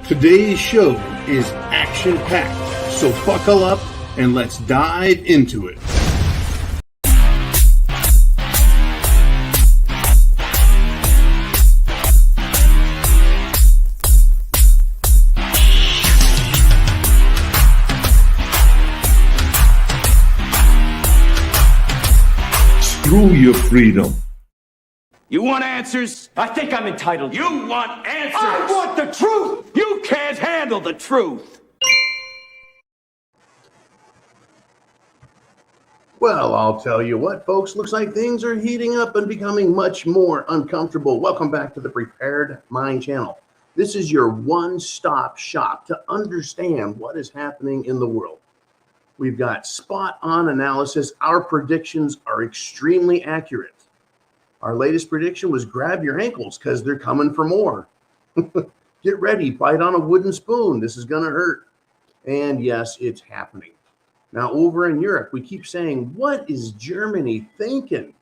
Today's show is action-packed, so buckle up and let's dive into it. Screw your freedom. You want answers? I think I'm entitled. You want answers? I want the truth! You can't handle the truth! Well, I'll tell you what, folks. Looks like things are heating up and becoming much more uncomfortable. Welcome back to the Prepared Mind channel. This is your one-stop shop to understand what is happening in the world. We've got spot-on analysis. Our predictions are extremely accurate. Our latest prediction was grab your ankles because they're coming for more. Get ready, bite on a wooden spoon. This is going to hurt. And yes, it's happening. Now, over in Europe, we keep saying, what is Germany thinking?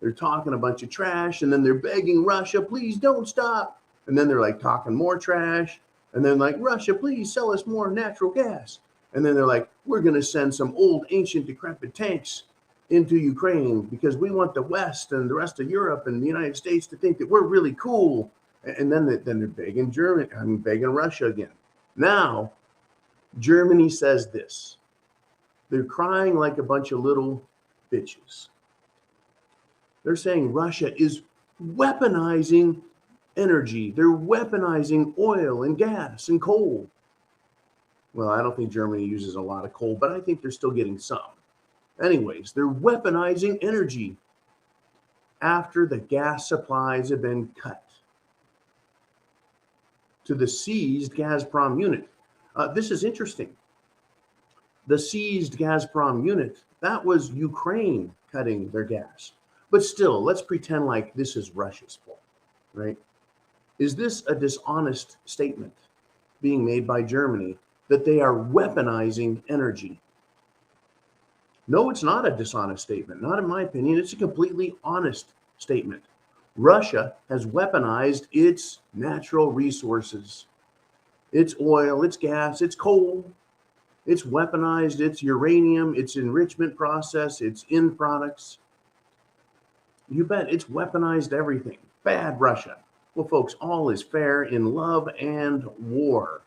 They're talking a bunch of trash, and then they're begging Russia, please don't stop. And then they're like talking more trash. And then like, Russia, please sell us more natural gas. And then they're like, we're going to send some old, ancient, decrepit tanks into Ukraine because we want the West and the rest of Europe and the United States to think that we're really cool. And then they're begging begging Russia again. Now, Germany says this. They're crying like a bunch of little bitches. They're saying Russia is weaponizing energy. They're weaponizing oil and gas and coal. Well, I don't think Germany uses a lot of coal, but I think they're still getting some. Anyways, they're weaponizing energy after the gas supplies have been cut to the seized Gazprom unit. This is interesting. The seized Gazprom unit, that was Ukraine cutting their gas. But still, let's pretend like this is Russia's fault, right? Is this a dishonest statement being made by Germany that they are weaponizing energy? No, it's not a dishonest statement. Not in my opinion. It's a completely honest statement. Russia has weaponized its natural resources. Its oil, its gas, its coal. It's weaponized its uranium, its enrichment process, its end products. You bet it's weaponized everything. Bad Russia. Well, folks, all is fair in love and war.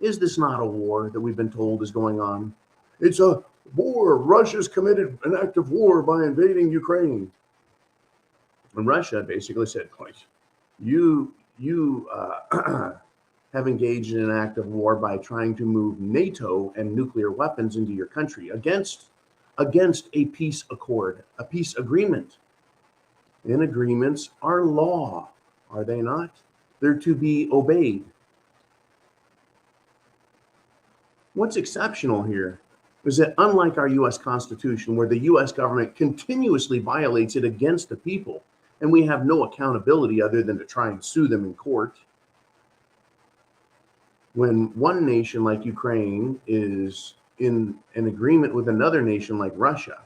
Is this not a war that we've been told is going on? It's a war. Russia's committed an act of war by invading Ukraine. And Russia basically said, you have engaged in an act of war by trying to move NATO and nuclear weapons into your country against a peace accord, a peace agreement. And agreements are law, are they not? They're to be obeyed. What's exceptional here is that unlike our U.S. Constitution, where the U.S. government continuously violates it against the people, and we have no accountability other than to try and sue them in court, when one nation like Ukraine is in an agreement with another nation like Russia,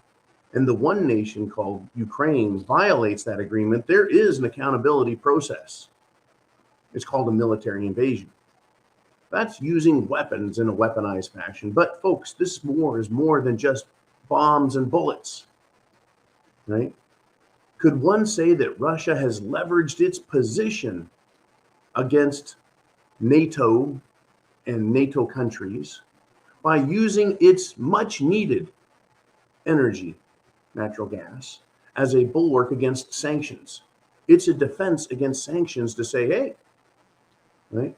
and the one nation called Ukraine violates that agreement, there is an accountability process. It's called a military invasion. That's using weapons in a weaponized fashion. But folks, this war is more than just bombs and bullets, right? Could one say that Russia has leveraged its position against NATO and NATO countries by using its much needed energy, natural gas, as a bulwark against sanctions? It's a defense against sanctions to say, hey, right?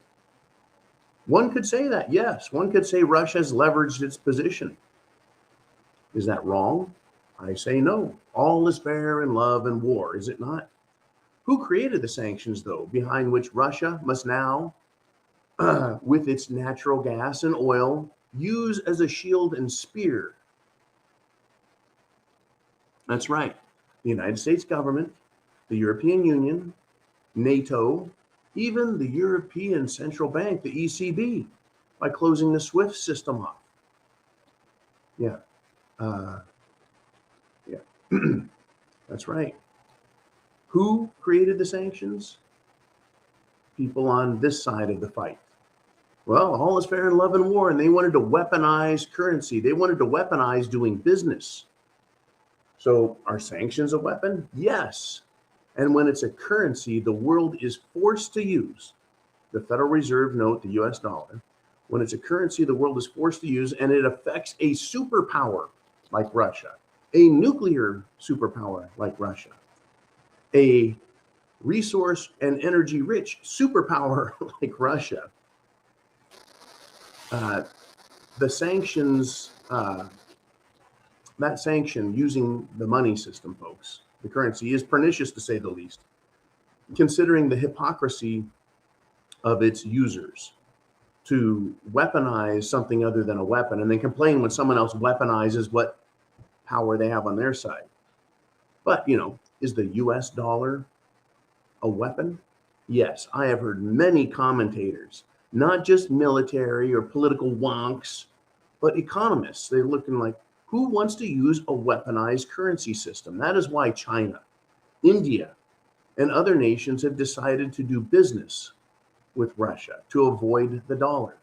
One could say that, yes. One could say Russia has leveraged its position. Is that wrong? I say no. All is fair in love and war, is it not? Who created the sanctions, though, behind which Russia must now, with its natural gas and oil, use as a shield and spear? That's right. The United States government, the European Union, NATO, even the European Central Bank, the ECB, by closing the SWIFT system off. Yeah. That's right. Who created the sanctions? People on this side of the fight. Well, all is fair in love and war, and they wanted to weaponize currency. They wanted to weaponize doing business. So are sanctions a weapon? Yes. And when it's a currency the world is forced to use, the Federal Reserve note, the US dollar, when it's a currency the world is forced to use and it affects a superpower like Russia, a nuclear superpower like Russia, a resource and energy rich superpower like Russia, the sanctions, that sanction using the money system, folks, the currency, is pernicious to say the least, considering the hypocrisy of its users to weaponize something other than a weapon and then complain when someone else weaponizes what power they have on their side. But, is the US dollar a weapon? Yes, I have heard many commentators, not just military or political wonks, but economists. They're looking like, who wants to use a weaponized currency system? That is why China, India, and other nations have decided to do business with Russia to avoid the dollar.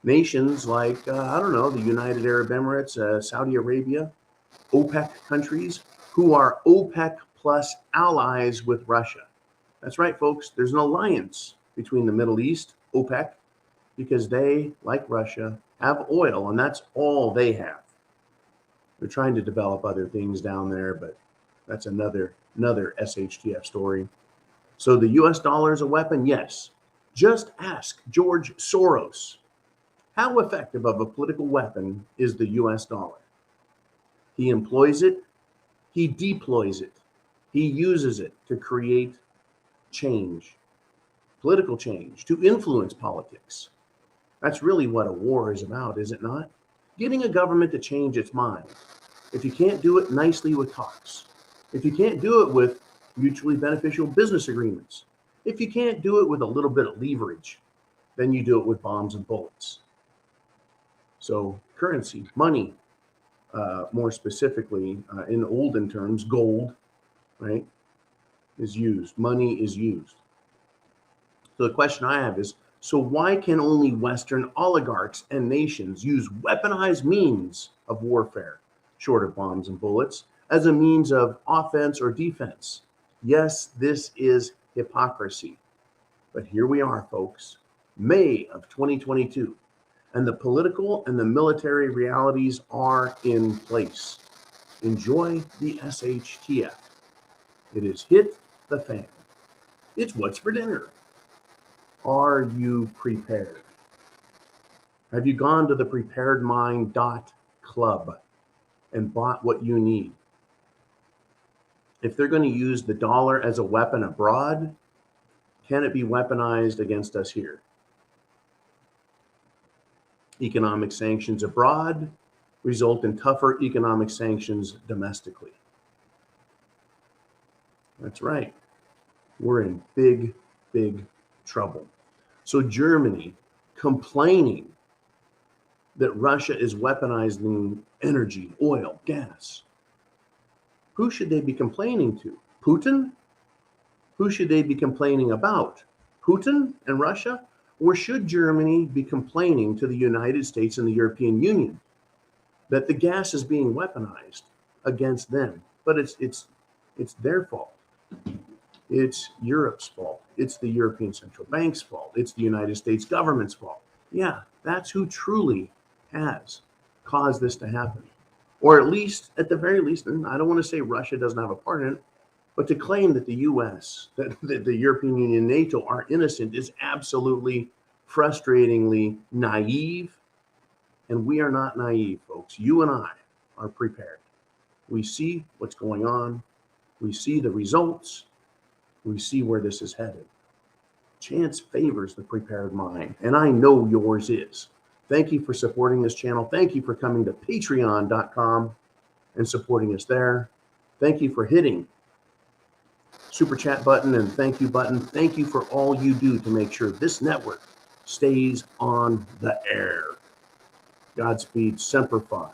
Nations like, the United Arab Emirates, Saudi Arabia, OPEC countries, who are OPEC plus allies with Russia. That's right, folks. There's an alliance between the Middle East, OPEC, because they, like Russia, have oil, and that's all they have. They're trying to develop other things down there, but that's another SHTF story. So the US dollar is a weapon? Yes. Just ask George Soros. How effective of a political weapon is the US dollar? He employs it, he deploys it, he uses it to create change, political change, to influence politics. That's really what a war is about, is it not? Getting a government to change its mind. If you can't do it nicely with talks, if you can't do it with mutually beneficial business agreements, if you can't do it with a little bit of leverage, then you do it with bombs and bullets. So currency, money, more specifically, in olden terms, gold, right, is used. Money is used. So the question I have is, so why can only Western oligarchs and nations use weaponized means of warfare, short of bombs and bullets, as a means of offense or defense? Yes, this is hypocrisy. But here we are, folks, May of 2022, and the political and the military realities are in place. Enjoy the SHTF. It is hit the fan. It's what's for dinner. Are you prepared? Have you gone to the thepreparedmind.club and bought what you need? If they're going to use the dollar as a weapon abroad, can it be weaponized against us here? Economic sanctions abroad result in tougher economic sanctions domestically. That's right. We're in big, big trouble. So Germany complaining that Russia is weaponizing energy, oil, gas. Who should they be complaining to? Putin? Who should they be complaining about? Putin and Russia? Or should Germany be complaining to the United States and the European Union that the gas is being weaponized against them? But it's their fault. It's Europe's fault. It's the European Central Bank's fault. It's the United States government's fault. Yeah, that's who truly has caused this to happen. Or at least, at the very least, and I don't want to say Russia doesn't have a part in it, but to claim that the US, that the European Union, NATO are innocent is absolutely frustratingly naive. And we are not naive, folks. You and I are prepared. We see what's going on. We see the results. We see where this is headed. Chance favors the prepared mind, and I know yours is. Thank you for supporting this channel. Thank you for coming to patreon.com and supporting us there. Thank you for hitting super chat button and thank you button. Thank you for all you do to make sure this network stays on the air. Godspeed, Semper Fi.